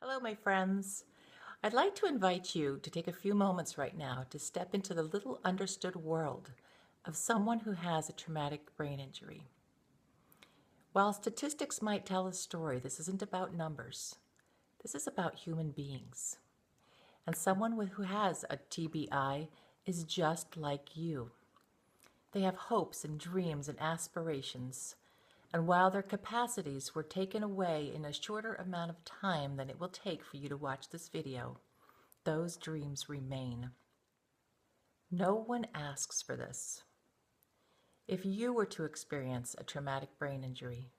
Hello, my friends. I'd like to invite you to take a few moments right now to step into the little understood world of someone who has a traumatic brain injury. While statistics might tell a story, this isn't about numbers. This is about human beings. And someone who has a TBI is just like you. They have hopes and dreams and aspirations. And while their capacities were taken away in a shorter amount of time than it will take for you to watch this video, those dreams remain. No one asks for this. If you were to experience a traumatic brain injury,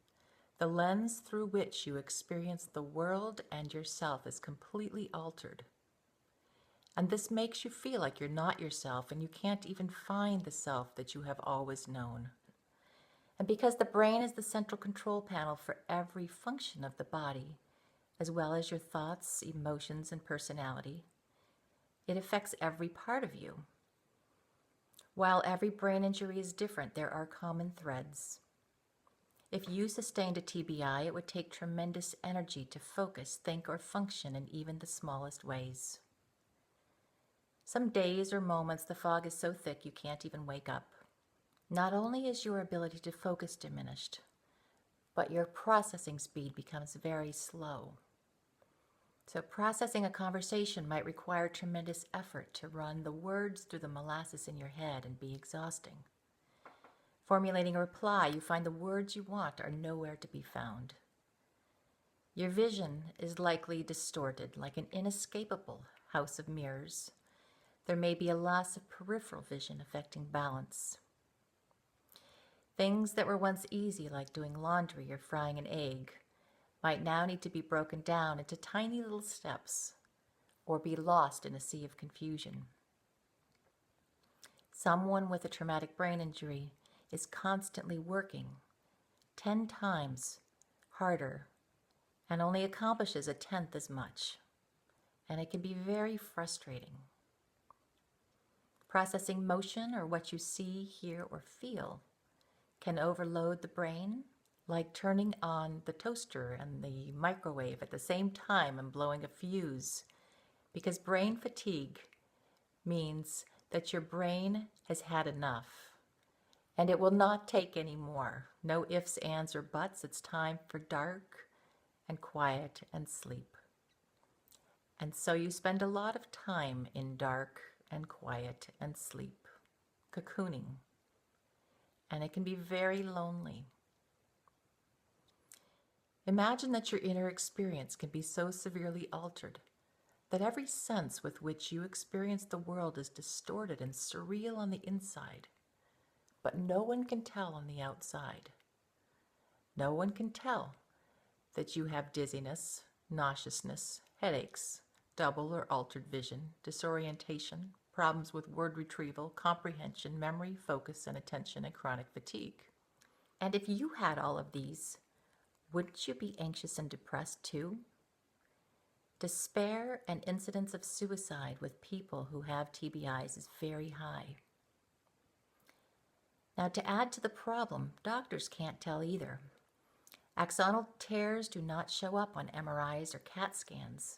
the lens through which you experience the world and yourself is completely altered. And this makes you feel like you're not yourself and you can't even find the self that you have always known. And because the brain is the central control panel for every function of the body, as well as your thoughts, emotions, and personality, it affects every part of you. While every brain injury is different, there are common threads. If you sustained a TBI, it would take tremendous energy to focus, think, or function in even the smallest ways. Some days or moments the fog is so thick you can't even wake up. Not only is your ability to focus diminished, but your processing speed becomes very slow. So processing a conversation might require tremendous effort to run the words through the molasses in your head and be exhausting. Formulating a reply, you find the words you want are nowhere to be found. Your vision is likely distorted, like an inescapable house of mirrors. There may be a loss of peripheral vision affecting balance. Things that were once easy, like doing laundry or frying an egg, might now need to be broken down into tiny little steps or be lost in a sea of confusion. Someone with a traumatic brain injury is constantly working 10 times harder and only accomplishes a tenth as much. And it can be very frustrating. Processing motion or what you see, hear, or feel can overload the brain, like turning on the toaster and the microwave at the same time and blowing a fuse, because brain fatigue means that your brain has had enough and it will not take any more. No ifs, ands, or buts. It's time for dark and quiet and sleep. And so you spend a lot of time in dark and quiet and sleep, cocooning. And it can be very lonely. Imagine that your inner experience can be so severely altered that every sense with which you experience the world is distorted and surreal on the inside, but no one can tell on the outside. No one can tell that you have dizziness, nauseousness, headaches, double or altered vision, disorientation, problems with word retrieval, comprehension, memory, focus, and attention, and chronic fatigue. And if you had all of these, wouldn't you be anxious and depressed too? Despair and incidence of suicide with people who have TBIs is very high. Now, to add to the problem, doctors can't tell either. Axonal tears do not show up on MRIs or CAT scans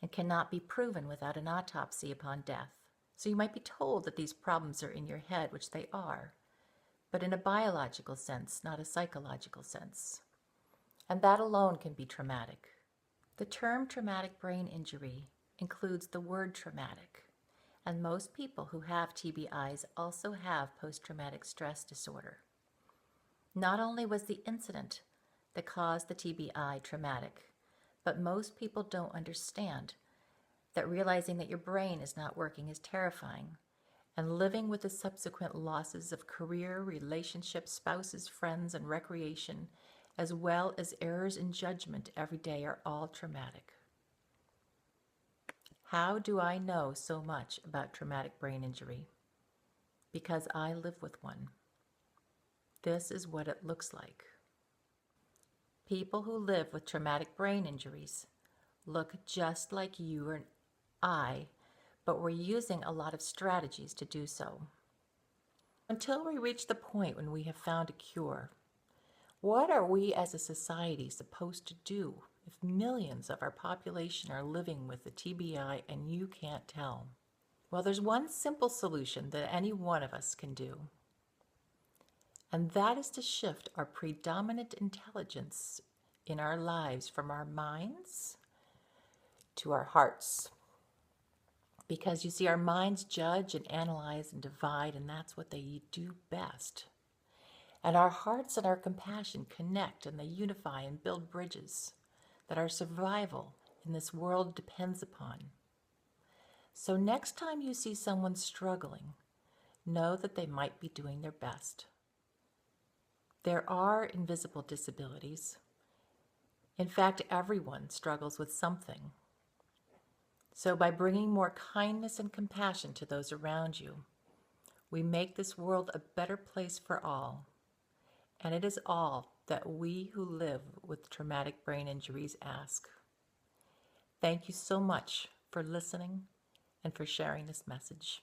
and cannot be proven without an autopsy upon death. So you might be told that these problems are in your head, which they are, but in a biological sense, not a psychological sense. And that alone can be traumatic. The term traumatic brain injury includes the word traumatic, and most people who have TBIs also have post-traumatic stress disorder. Not only was the incident that caused the TBI traumatic, but most people don't understand that realizing that your brain is not working is terrifying, and living with the subsequent losses of career, relationships, spouses, friends, and recreation, as well as errors in judgment every day, are all traumatic. How do I know so much about traumatic brain injury? Because I live with one. This is what it looks like. People who live with traumatic brain injuries look just like you and I, but we're using a lot of strategies to do so. Until we reach the point when we have found a cure, what are we as a society supposed to do if millions of our population are living with the TBI and you can't tell? Well, there's one simple solution that any one of us can do, and that is to shift our predominant intelligence in our lives from our minds to our hearts. Because you see, our minds judge and analyze and divide, and that's what they do best. And our hearts and our compassion connect, and they unify and build bridges that our survival in this world depends upon. So next time you see someone struggling, know that they might be doing their best. There are invisible disabilities. In fact, everyone struggles with something. So by bringing more kindness and compassion to those around you, we make this world a better place for all. And it is all that we who live with traumatic brain injuries ask. Thank you so much for listening and for sharing this message.